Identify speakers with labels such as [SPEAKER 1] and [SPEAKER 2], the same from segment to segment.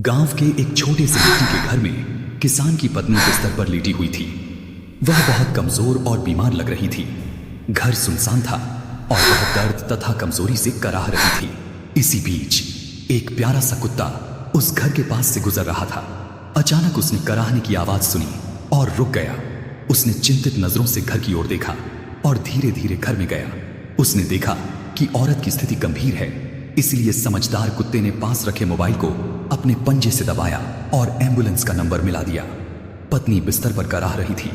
[SPEAKER 1] गांव के एक छोटे से मिट्टी के घर में किसान की पत्नी बिस्तर पर लेटी हुई थी। वह बहुत कमजोर और बीमार लग रही थी। घर सुनसान था और वह दर्द तथा कमजोरी से कराह रही थी। इसी बीच एक प्यारा सा कुत्ता उस घर के पास से गुजर रहा था। अचानक उसने कराहने की आवाज सुनी और रुक गया। उसने चिंतित नजरों से घर की ओर देखा और धीरे धीरे घर में गया। उसने देखा कि औरत की स्थिति गंभीर है, इसलिए समझदार कुत्ते ने पास रखे मोबाइल को अपने पंजे से दबाया और एम्बुलेंस का नंबर मिला दिया। पत्नी बिस्तर पर कराह रही थी,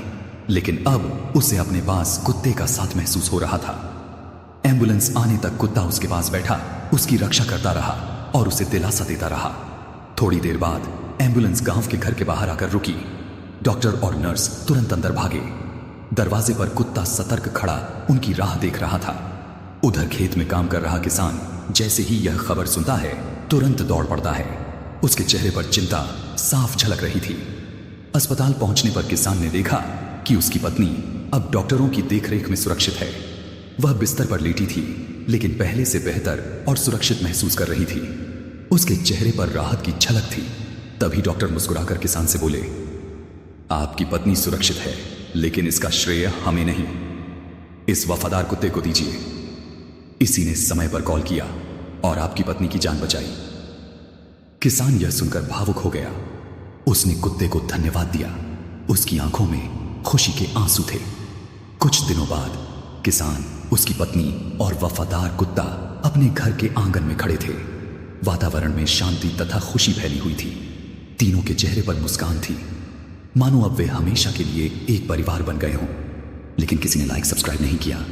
[SPEAKER 1] लेकिन अब उसे अपने पास कुत्ते का साथ महसूस हो रहा था। एम्बुलेंस आने तक कुत्ता उसके पास बैठा उसकी रक्षा करता रहा और उसे दिलासा देता रहा। थोड़ी देर बाद एम्बुलेंस गांव के घर के बाहर आकर रुकी। डॉक्टर और नर्स तुरंत अंदर भागे। दरवाजे पर कुत्ता सतर्क खड़ा उनकी राह देख रहा था। उधर खेत में काम कर रहा किसान जैसे ही यह खबर सुनता है तुरंत दौड़ पड़ता है। उसके चेहरे पर चिंता साफ झलक रही थी। अस्पताल पहुंचने पर किसान ने देखा कि उसकी पत्नी अब डॉक्टरों की देखरेख में सुरक्षित है। वह बिस्तर पर लेटी थी, लेकिन पहले से बेहतर और सुरक्षित महसूस कर रही थी। उसके चेहरे पर राहत की झलक थी। तभी डॉक्टर मुस्कुराकर किसान से बोले, आपकी पत्नी सुरक्षित है, लेकिन इसका श्रेय हमें नहीं, इस वफादार कुत्ते को दीजिए। इसी ने समय पर कॉल किया और आपकी पत्नी की जान बचाई। किसान यह सुनकर भावुक हो गया। उसने कुत्ते को धन्यवाद दिया। उसकी आंखों में खुशी के आंसू थे। कुछ दिनों बाद किसान, उसकी पत्नी और वफादार कुत्ता अपने घर के आंगन में खड़े थे। वातावरण में शांति तथा खुशी फैली हुई थी। तीनों के चेहरे पर मुस्कान थी, मानो अब वे हमेशा के लिए एक परिवार बन गए हों। लेकिन किसी ने लाइक सब्सक्राइब नहीं किया।